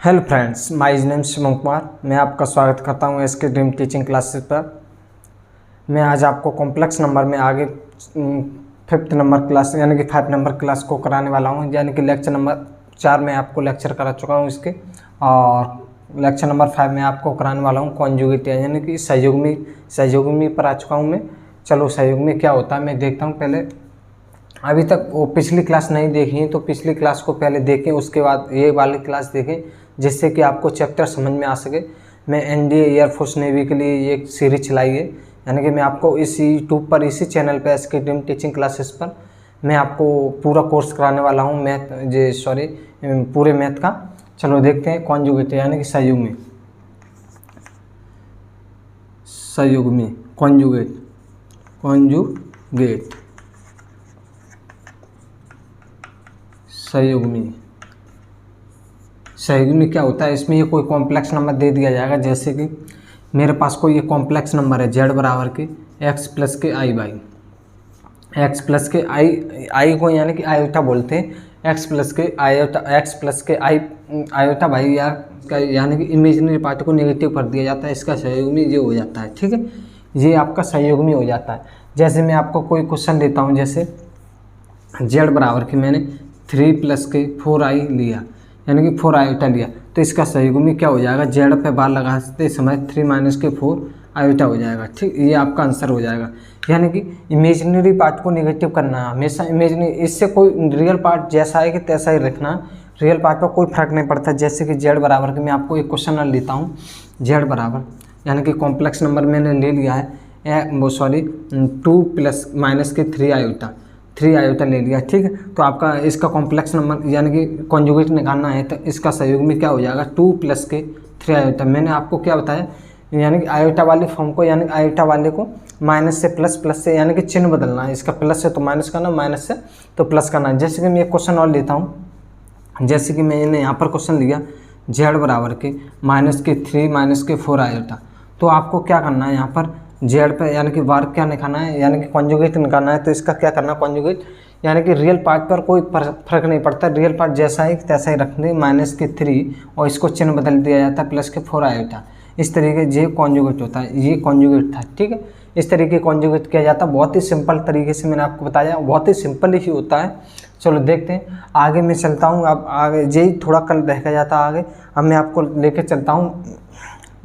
Hello friends, my name Shivam Kumar. मैं आपका स्वागत करता हूं एसके ड्रीम टीचिंग क्लासेस पर। मैं आज आपको कॉम्प्लेक्स नंबर में आगे 5th नंबर क्लास यानी कि 5 नंबर क्लास को कराने वाला हूं, यानी कि लेक्चर नंबर 4 में आपको लेक्चर करा चुका हूं इसके, और लेक्चर नंबर 5 में आपको कराने वाला हूं कॉन्जुगेट यानी कि सहयोगी पर आ चुका हूँ मैं। चलो सहयोगी क्या होता है मैं देखता हूँ। पहले अभी तक वो पिछली क्लास नहीं देखी है तो पिछली क्लास को पहले देखें, उसके बाद ये वाली क्लास देखें, जिससे कि आपको चैप्टर समझ में आ सके। मैं एनडीए एयरफोर्स नेवी के लिए ये एक सीरीज चलाई है, यानी कि मैं आपको इस यूट्यूब पर इसी चैनल पर एसके ड्रीम टीचिंग क्लासेस पर मैं आपको पूरा कोर्स कराने वाला हूँ पूरे मैथ का। चलो देखते हैं कॉन्जुगेट यानी कि सहयुग्मी कॉन्जुगेट सहयुग्मी क्या होता है। इसमें ये कोई कॉम्प्लेक्स नंबर दे दिया जाएगा, जैसे कि मेरे पास कोई ये कॉम्प्लेक्स नंबर है z बराबर के x प्लस के आई बाई x प्लस के आई को यानी कि आयोटा बोलते हैं, x प्लस के आई आयोटा भाई यानी कि इमेजिनरी पार्ट को नेगेटिव कर दिया जाता है, इसका सहयुग्मी ये हो जाता है। ठीक है, ये आपका सहयुग्मी हो जाता है। जैसे मैं आपको कोई क्वेश्चन देता हूँ, जैसे z बराबर के मैंने 3 प्लस के 4i लिया यानी कि 4 आयोटा लिया, तो इसका सहयुग्मी क्या हो जाएगा, जेड पे बार लगाते समय 3 माइनस के 4 आयोटा हो जाएगा। ठीक, ये आपका आंसर हो जाएगा। यानी कि इमेजिनरी पार्ट को नेगेटिव करना है हमेशा, इमेजिनरी, इससे कोई रियल पार्ट जैसा है कि तैसा ही रखना, रियल पार्ट पर कोई फर्क नहीं पड़ता। जैसे कि जेड बराबर के मैं आपको एक क्वेश्चन लेता हूँ, जेड बराबर यानी कि कॉम्प्लेक्स नंबर मैंने ले लिया है 2 प्लस माइनस के 3 आयोटा ले लिया। ठीक है, तो आपका इसका कॉम्प्लेक्स नंबर यानी कि कॉन्जुगेट निकालना है, तो इसका सहयुग्मी क्या हो जाएगा 2 प्लस के 3 आयोटा। मैंने आपको क्या बताया, यानी कि आयोटा वाले फॉर्म को यानी आयोटा वाले को माइनस से प्लस से यानी कि चिन्ह बदलना है, इसका प्लस से तो माइनस करना, माइनस से तो प्लस करना। जैसे कि मैं एक क्वेश्चन और लेता हूँ, जैसे कि मैंने यहाँ पर क्वेश्चन लिया जेड बराबर के -3 माइनस के 4 आयोटा, तो आपको क्या करना है यहाँ पर जेड पे यानी कि वर्ग क्या निकालना है, यानी कि कॉन्जुगेट निकालना है। तो इसका क्या करना है, कॉन्जुगेट यानी कि रियल पार्ट पर कोई फर्क नहीं पड़ता, रियल पार्ट जैसा है तैसा ही रखने, -3 और इसको चिन्ह बदल दिया जाता है प्लस के 4 आयोटा। इस तरीके ये कॉन्जुगेट होता है, ये कॉन्जुगेट था। ठीक है, इस तरीके कॉन्जुगेट किया जाता है, बहुत ही सिंपल तरीके से मैंने आपको बताया, बहुत ही सिंपल ही होता है। चलो देखते हैं आगे मैं चलता हूँ। अब आगे यही थोड़ा कल रह जाता है आगे, अब मैं आपको लेके चलता हूँ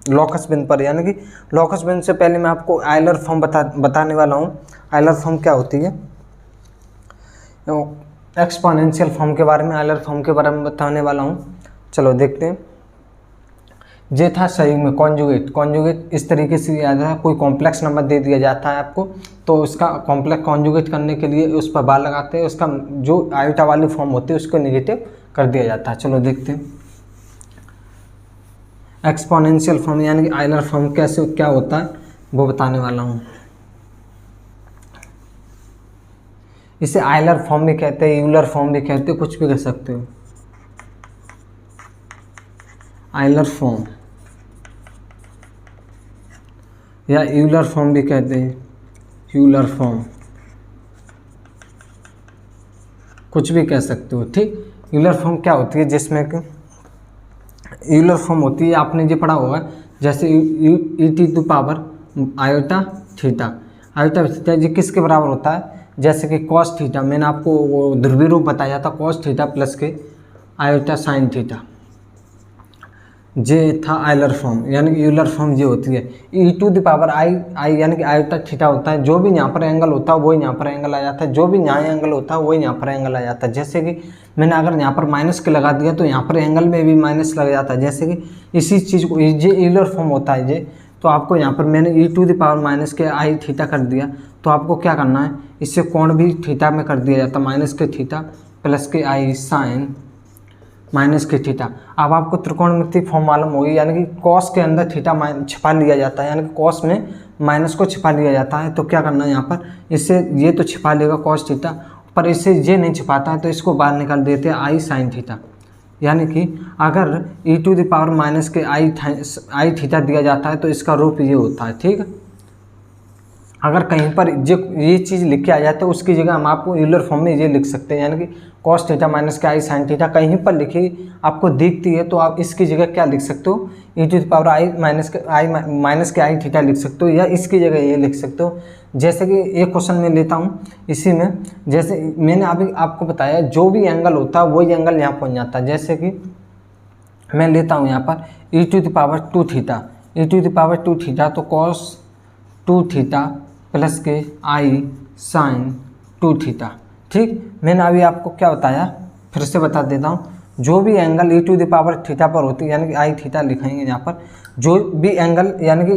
लॉकस बिंद पर। यानी कि लॉकस बिंद से पहले मैं आपको आयलर फॉर्म बताने वाला हूँ। आयलर फॉर्म क्या होती है, एक्सपोनेंशियल फॉर्म के बारे में, आयलर फॉर्म के बारे में बताने वाला हूँ। चलो देखते हैं। ये था सहयुग्मी कॉन्जुगेट इस तरीके से याद है, कोई कॉम्प्लेक्स नंबर दे दिया जाता है आपको, तो उसका कॉम्प्लेक्स कॉन्जुगेट करने के लिए उस पर बार लगाते हैं, उसका जो आयोटा वाली फॉर्म होती है उसको नेगेटिव कर दिया जाता है। चलो देखते हैं एक्सपोनेंशियल फॉर्म यानी कि आयलर फॉर्म कैसे क्या होता है वो बताने वाला हूँ। इसे आयलर फॉर्म भी कहते हैं, यूलर फॉर्म भी कहते हैं, कुछ भी कह सकते हो। आयलर फॉर्म या यूलर फॉर्म भी कहते हैं, यूलर फॉर्म कुछ भी कह सकते हो। ठीक, यूलर फॉर्म क्या होती है, जिसमें कि यूलर फॉर्म होती है, आपने ये पढ़ा होगा, जैसे e⁻ आयोटा थीटा ये किसके बराबर होता है, जैसे कि कॉस थीटा। मैंने आपको वो ध्रुवीय रूप बताया था, कॉस थीटा प्लस के आयोटा साइन थीटा। ये था आयलर फॉर्म, यानी कि यूलर फॉर्म ये होती है e⁻i यानी कि आयोटा थीटा होता है, जो भी यहाँ पर एंगल होता है वही यहाँ पर एंगल आ जाता है, जो भी यहाँ एंगल होता है वही यहाँ पर एंगल आ जाता है। जैसे कि मैंने अगर यहाँ पर माइनस के लगा दिया तो यहाँ पर एंगल में भी माइनस लग जाता है। जैसे कि इसी चीज़ को ये यूलर फॉर्म होता है ये, तो आपको यहाँ पर मैंने e⁻−i थीटा कर दिया, तो आपको क्या करना है, इससे कोण भी थीटा में कर दिया जाता है, माइनस के थीटा प्लस के आई साइन माइनस के थीटा। अब आपको त्रिकोणमिति फॉर्म मालूम होगी, यानी कि कॉस के अंदर थीटा छिपा लिया जाता है, यानी कि कॉस में माइनस को छिपा लिया जाता है। तो क्या करना है यहाँ पर, इससे ये तो छिपा लेगा कॉस थीटा, पर इससे ये नहीं छिपाता है, तो इसको बाहर निकाल देते हैं आई साइन थीटा। यानी कि अगर e⁻−i थीटा दिया जाता है तो इसका रूप ये होता है। ठीक है, अगर कहीं पर जो ये चीज़ लिख के आ जाए तो उसकी जगह हम आपको यूलर फॉर्म में ये लिख सकते हैं, यानी कि कॉस थीटा माइनस के आई साइन थीटा कहीं पर लिखी आपको दिखती है तो आप इसकी जगह क्या लिख सकते हो, e to the power i minus के आई थीटा लिख सकते हो, या इसकी जगह ये लिख सकते हो। जैसे कि एक क्वेश्चन में लेता हूँ, इसी में जैसे मैंने अभी आपको बताया जो भी एंगल होता है वही एंगल यहाँ पहुँच जाता है। जैसे कि मैं लेता हूँ यहाँ पर e to the power 2 theta, e to the power 2 theta, तो कॉस 2 थीटा प्लस के आई साइन 2 थीटा। ठीक, मैंने अभी आपको क्या बताया, फिर से बता देता हूँ। जो भी angle e to the power theta पर होती है, यानी कि आई थीटा लिखेंगे यहाँ पर, जो भी एंगल यानी कि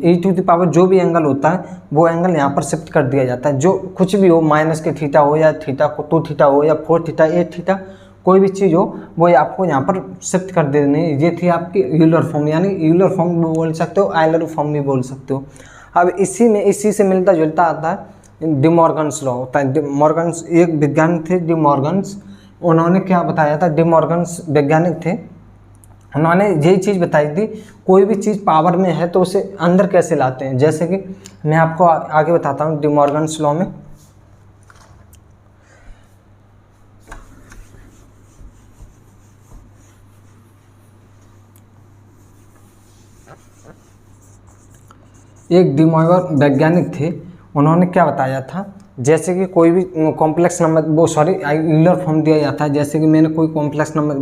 ई टू द पावर जो भी एंगल होता है वो एंगल यहाँ पर शिफ्ट कर दिया जाता है। जो कुछ भी हो, माइनस के थीटा हो या थीटा को 2 थीटा हो या 4 थीटा 8 थीटा, कोई भी चीज़ हो वो आपको यहाँ पर शिफ्ट कर देनी है। ये थी आपकी यूलर फॉर्म, यानी यूलर फॉर्म भी बोल सकते हो, आयलर फॉर्म भी बोल सकते हो। अब इसी से मिलता जुलता आता है डी मॉर्गन्स लॉ होता है। मॉर्गन्स एक वैज्ञानिक थे, डी मॉर्गन्स, उन्होंने क्या बताया था, डी मॉर्गन्स वैज्ञानिक थे, उन्होंने यही चीज़ बताई थी कोई भी चीज़ पावर में है तो उसे अंदर कैसे लाते हैं। जैसे कि मैं आपको आगे बताता हूँ डी मॉर्गन्स लॉ में। एक डी मॉर्गन वैज्ञानिक थे, उन्होंने क्या बताया था, जैसे कि कोई भी कॉम्प्लेक्स नंबर यूलर फॉर्म दिया जाता है। जैसे कि मैंने कोई कॉम्प्लेक्स नंबर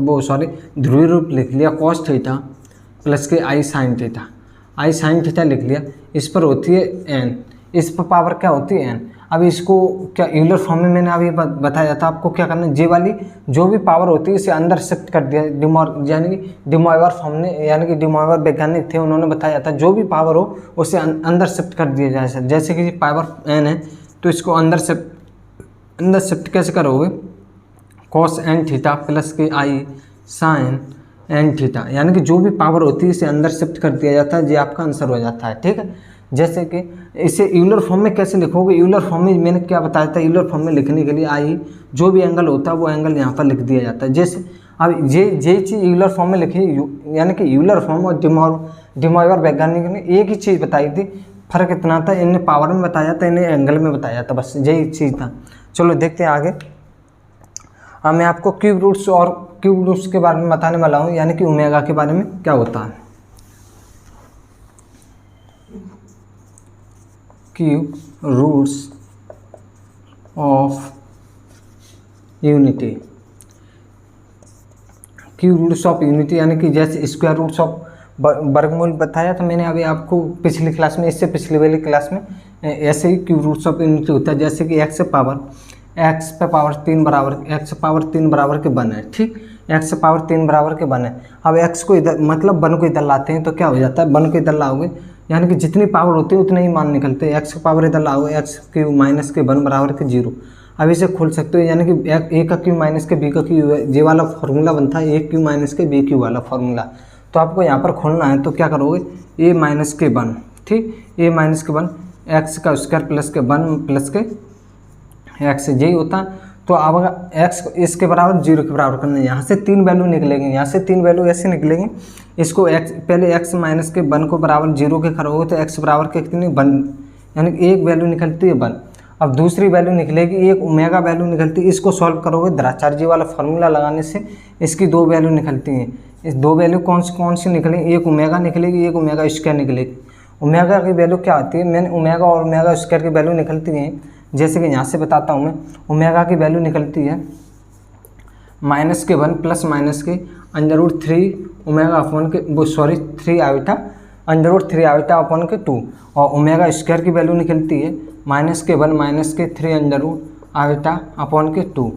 ध्रुवीय रूप लिख लिया कॉस थीटा प्लस के i sine theta, I sine theta लिख लिया, इस पर होती है एन, इस पर पावर क्या होती है एन। अब इसको क्या यूलर फॉर्म में मैंने अभी बताया था आपको क्या करना है, जे वाली जो भी पावर होती है इसे अंदर शिफ्ट कर दिया। यानी कि डी मॉर्गन फॉर्म ने, यानी कि डी मॉर्गन वैज्ञानिक थे, उन्होंने बताया था जो भी पावर हो उसे अंदर शिफ्ट कर दिया जाए। जैसे कि पावर एन है तो इसको अंदर शिफ्ट कैसे करोगे, कॉस एन थीटा प्लस के आई साइन एन थीटा, यानी कि जो भी पावर होती है इसे अंदर शिफ्ट कर दिया जाता है। ये आपका आंसर हो जाता है। ठीक है, जैसे कि इसे यूलर फॉर्म में कैसे लिखोगे, यूलर फॉर्म में मैंने क्या बताया था, यूलर फॉर्म में लिखने के लिए आई जो भी एंगल होता है वो एंगल यहाँ पर लिख दिया जाता है। जैसे अब ये चीज़ यूलर फॉर्म में लिखी, यानी कि यूलर फॉर्म और डी मॉर्गन वैज्ञानिक ने एक ही चीज़ बताई थी, फर्क इतना था, इन्हें पावर में बताया था, इन्हें एंगल में बताया था, बस यही चीज़ था। चलो देखते हैं आगे। अब मैं आपको क्यूब रूट्स के बारे में बताने वाला हूँ, यानी कि ओमेगा के बारे में क्या होता है। Cube roots of unity, cube roots of unity, यानी कि जैसे स्क्वायर रूट्स ऑफ वर्गमूल बताया था मैंने अभी आपको पिछली क्लास में, इससे पिछली वाली क्लास में, ऐसे ही क्यूब रूट्स ऑफ यूनिटी होता है। जैसे कि एक्स पे पावर 3 बराबर, एक्स पावर 3 बराबर के बन है। ठीक, एक्स पावर 3 बराबर के बन है। अब एक्स को इधर मतलब बन को इधर लाते हैं तो क्या हो जाता है, बन को इधर लाओगे यानी कि जितनी पावर होती है उतने ही मान निकलते हैं। एक्स की पावर इधर लाओगे, एक्स क्यू माइनस के 1 बराबर के 0। अब इसे खोल सकते हो, यानी कि ए का क्यू माइनस के बी का क्यू, ये वाला फार्मूला बनता है ए क्यू माइनस के बी क्यू वाला फार्मूला। तो आपको यहाँ पर खोलना है तो क्या करोगे, ए माइनस के 1, ठीक, ए माइनस के 1 एक्स का स्क्वायर प्लस के 1 प्लस के एक्स, यही होता है। तो अब अगर एक्स इसके बराबर 0 के बराबर करना है, यहाँ से 3 वैल्यू निकलेंगे, यहाँ से 3 वैल्यू ऐसे निकलेंगे। इसको एक्स पहले एक्स माइनस के 1 को बराबर 0 के करोगे तो एक्स बराबर के कितनी 1, यानी कि एक वैल्यू निकलती है 1। अब दूसरी वैल्यू निकलेगी, एक ओमेगा वैल्यू निकलती है। इसको सॉल्व करोगे द्रोणाचार्य वाला फार्मूला लगाने से इसकी 2 वैल्यू निकलती हैं। इस 2 वैल्यू कौन सी निकलेगी, एक ओमेगा निकलेगी, एक ओमेगा स्क्वायर निकलेगी। ओमेगा की वैल्यू क्या आती है, मैंने ओमेगा और ओमेगा स्क्वायर की वैल्यू निकलती हैं, जैसे कि यहाँ से बताता हूँ मैं। ओमेगा की वैल्यू निकलती है माइनस के 1 प्लस माइनस के √3 ओमेगा अपॉन के 3 आयोटा √3 आयोटा अपॉन के 2, और ओमेगा स्क्वायर की वैल्यू निकलती है माइनस के 1 माइनस के 3 √ आयोटा अपॉन के 2।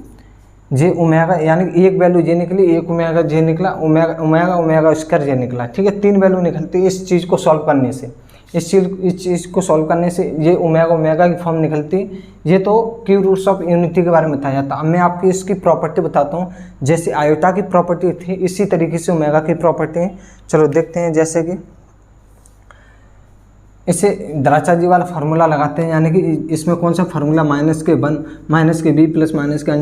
जे ओमेगा यानी कि एक वैल्यू जे निकली, एक ओमेगा जे निकला, ओमेगा स्क्वायर जे निकला, ठीक है। 3 वैल्यू निकलती है इस चीज़ को सॉल्व करने से। इस चीज़ को सॉल्व करने से ये ओमेगा की फॉर्म निकलती है। ये तो क्यूब रूट्स ऑफ यूनिटी के बारे में बताया था। अब मैं आपकी इसकी प्रॉपर्टी बताता हूँ। जैसे आयोटा की प्रॉपर्टी थी इसी तरीके से ओमेगा की प्रॉपर्टी है। चलो देखते हैं, जैसे कि इसे द्रोणाचार्य वाला फार्मूला लगाते हैं, यानी कि इसमें कौन सा फार्मूला, माइनस के 1 माइनस के b प्लस माइनस के b²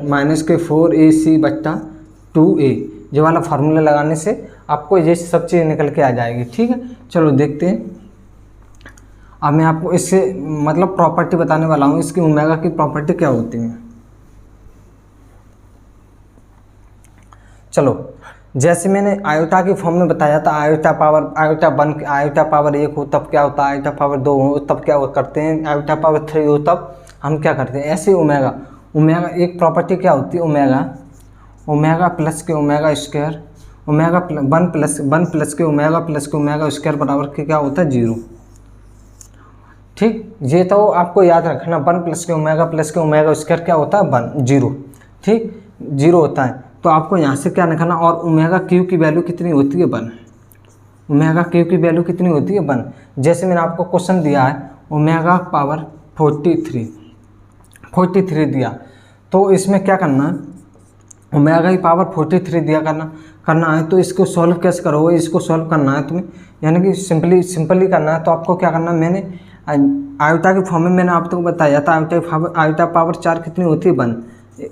माइनस के 4ac/2a, ये वाला फार्मूला लगाने से आपको ये सब चीज़ निकल के आ जाएगी। ठीक है, चलो देखते हैं। अब मैं आपको इससे मतलब प्रॉपर्टी बताने वाला हूँ, इसकी ओमेगा की प्रॉपर्टी क्या होती है। चलो, जैसे मैंने आयोटा की फॉर्म में बताया था, आयोटा पावर आयोटा पावर 1 हो तब क्या होता है, आयोटा पावर 2 हो तब क्या करते हैं, आयोटा पावर 3 हो तब हम क्या करते हैं। ऐसे ओमेगा एक प्रॉपर्टी क्या होती है, ओमेगा प्लस के ओमेगा स्क्वायर, ओमेगा 1 प्लस के ओमेगा स्क्वायर बराबर के क्या होता है, 0। ठीक, ये तो आपको याद रखना, 1 प्लस के ओमेगा स्क्वायर क्या होता है, 1 0। ठीक, 0 होता है। तो आपको यहाँ से क्या निकालना, और ओमेगा क्यू की वैल्यू कितनी होती है, 1। ओमेगा क्यू की वैल्यू कितनी होती है, 1। जैसे मैंने आपको क्वेश्चन दिया है ओमेगा पावर 43 दिया, तो इसमें क्या करना है, ओमेगा की पावर 43 दिया करना है। तो इसको सॉल्व कैसे करोगे, इसको सॉल्व करना है तुम्हें, यानी कि सिंपली करना है। तो आपको क्या करना है, मैंने आयोटा के फॉर्म में मैंने आपको बताया था, आयोटा पावर 4 कितनी होती है, 1।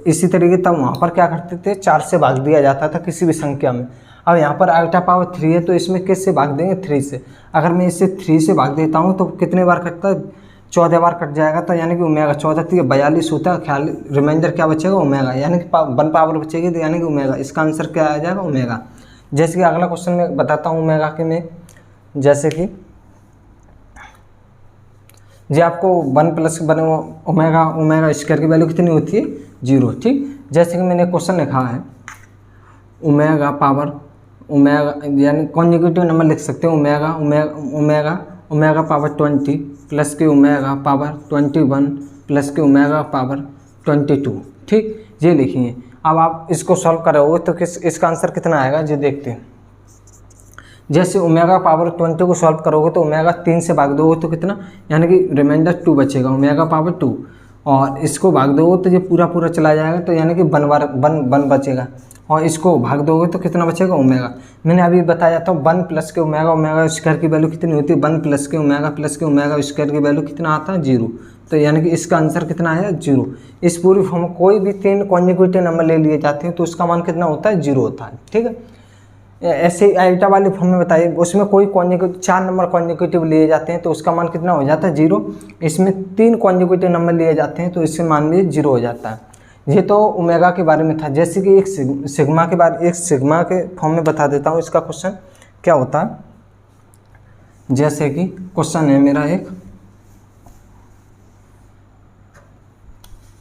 इसी तरीके तब वहाँ पर क्या करते थे, 4 से भाग दिया जाता था किसी भी संख्या में। अब यहाँ पर आयोटा पावर 3 है, तो इसमें किससे भाग देंगे, 3 से। अगर मैं इसे 3 से भाग देता हूँ तो कितने बार कटता है, 14 बार कट जाएगा। तो यानी कि ओमेगा 14 थी 42 होता है, ख्याल रिमाइंडर क्या बचेगा, ओमेगा, यानी कि 1 पावर बचेगी, तो यानी कि ओमेगा। इसका आंसर क्या आ जाएगा, ओमेगा। जैसे कि अगला क्वेश्चन में बताता हूँ ओमेगा के में, जैसे कि जी आपको 1 प्लस ओमेगा स्क्वायर की वैल्यू कितनी होती है, 0। ठीक, जैसे कि मैंने क्वेश्चन लिखा है ओमेगा यानी कॉन्जुगेटिव नंबर लिख सकते हैं, ओमेगा पावर 20 प्लस के ओमेगा पावर 21 प्लस के ओमेगा पावर 22। ठीक, ये लिखिए। अब आप इसको सॉल्व करोगे तो इसका आंसर कितना आएगा, ये देखते हैं। जैसे ओमेगा पावर 20 को सॉल्व करोगे तो ओमेगा 3 से भाग दोगे तो कितना, यानी कि रिमाइंडर 2 बचेगा, ओमेगा पावर 2। और इसको भाग दोगे तो ये पूरा चला जाएगा, तो यानी कि 1 बचेगा। और इसको भाग दोगे तो कितना बचेगा, ओमेगा। मैंने अभी बताया था 1 प्लस के ओमेगा स्क्वायर की वैल्यू कितनी होती है, 1 प्लस के ओमेगा स्क्वायर की वैल्यू कितना आता है, 0। तो यानी कि इसका आंसर कितना आया, 0। इस पूरी फॉर्म कोई भी 3 कॉन्जुगेटिव नंबर ले लिए जाते हैं तो उसका मान कितना होता है, 0 होता है। ठीक है, ऐसे आयोटा वाली फॉर्म में बताइए, उसमें कोई 4 नंबर कॉन्जुगेटिव लिए जाते हैं तो उसका मान कितना हो जाता है, 0। इसमें 3 कॉन्जुगेटिव नंबर लिए जाते हैं तो इससे मान लीजिए 0 हो जाता है। ये तो ओमेगा के बारे में था। जैसे कि एक सिग्मा के फॉर्म में बता देता हूँ इसका क्वेश्चन क्या होता है। जैसे कि क्वेश्चन है मेरा एक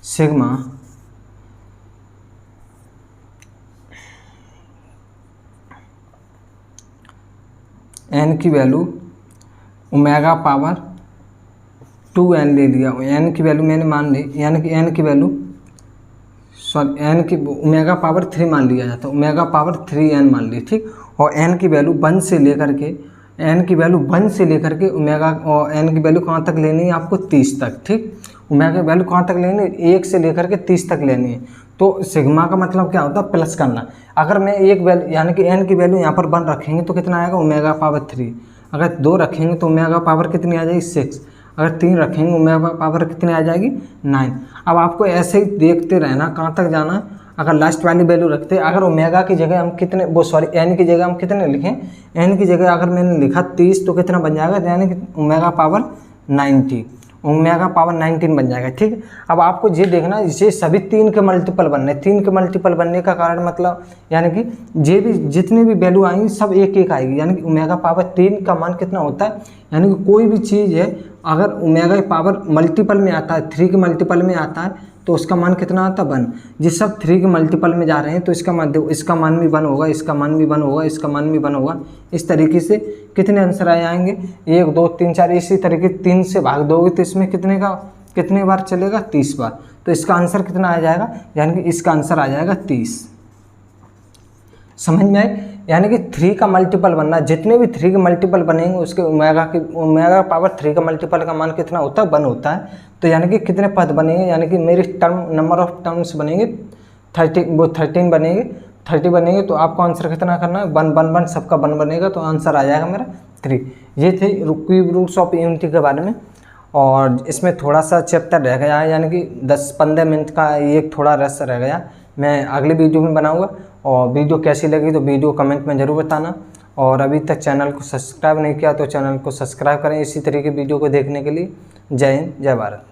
सिग्मा एन की वैल्यू ओमेगा पावर 2n ले लिया, एन की वैल्यू मैंने मान ली, यानी कि एन की वैल्यू एन की ओमेगा पावर 3 मान लिया जाता है, ओमेगा पावर 3n मान ली। ठीक, और एन की वैल्यू 1 से लेकर के ओमेगा, और एन की वैल्यू कहाँ तक लेनी है आपको, 30 तक। ठीक, ओमेगा की वैल्यू कहाँ तक लेनी है, 1 से लेकर के 30 तक लेनी है। तो सिग्मा का मतलब क्या होता है, प्लस करना। अगर मैं एक वैल्यू यानी कि एन की वैल्यू यहाँ पर 1 रखेंगे तो कितना आएगा, ओमेगा पावर 3। अगर 2 रखेंगे तो ओमेगा पावर कितनी आ जाएगी, 6। अगर 3 रखेंगे ओमेगा पावर कितनी आ जाएगी, 9। अब आपको ऐसे ही देखते रहना कहाँ तक जाना है। अगर लास्ट वाली वैल्यू रखते, अगर ओमेगा की जगह हम कितने एन की जगह हम कितने लिखें, एन की जगह अगर मैंने लिखा 30 तो कितना बन जाएगा, यानी कि ओमेगा पावर 19 बन जाएगा। ठीक, अब आपको ये देखना, ये सभी 3 के मल्टीपल बनने, 3 के मल्टीपल बनने का कारण मतलब यानी कि ये भी जितनी भी वैल्यू आएंगी सब एक एक आएगी, यानी कि ओमेगा पावर 3 का मान कितना होता है, यानी कि कोई भी चीज़ है अगर ओमेगा पावर मल्टीपल में आता है, 3 के मल्टीपल में आता है तो उसका मान कितना आता है, 1। ये सब 3 के मल्टीपल में जा रहे हैं तो इसका मान देखो, इसका मान भी 1 होगा, इसका मान भी 1 होगा, इसका मान भी 1 होगा। इस तरीके से कितने आंसर आ जाएंगे, 1 2 3 4, इसी तरीके 3 से भाग दोगे तो इसमें कितने बार चलेगा, 30 बार। तो इसका आंसर कितना आ जाएगा, यानी कि इसका आंसर आ जाएगा 30। समझ में आए, यानी कि 3 का मल्टीपल बनना, जितने भी 3 के मल्टीपल बनेंगे उसके ओमेगा पावर 3 का मल्टीपल का मान कितना होता है, 1 होता है। तो यानी कि कितने पद बनेंगे, यानी कि मेरी नंबर ऑफ टर्म्स बनेंगे 13 बनेंगे, 30 बनेंगे। तो आपको आंसर कितना करना है, 1 सबका 1 बनेगा, तो आंसर आ जाएगा मेरा 3। ये थे क्यूब रूट्स ऑफ यूनिटी के बारे में। और इसमें थोड़ा सा चैप्टर रह गया है, यानी कि 10-15 मिनट का एक थोड़ा रस रह गया, मैं अगले वीडियो में बनाऊंगा। और वीडियो कैसी लगी तो वीडियो कमेंट में ज़रूर बताना। और अभी तक चैनल को सब्सक्राइब नहीं किया तो चैनल को सब्सक्राइब करें इसी तरह की वीडियो को देखने के लिए। जय हिंद, जय भारत।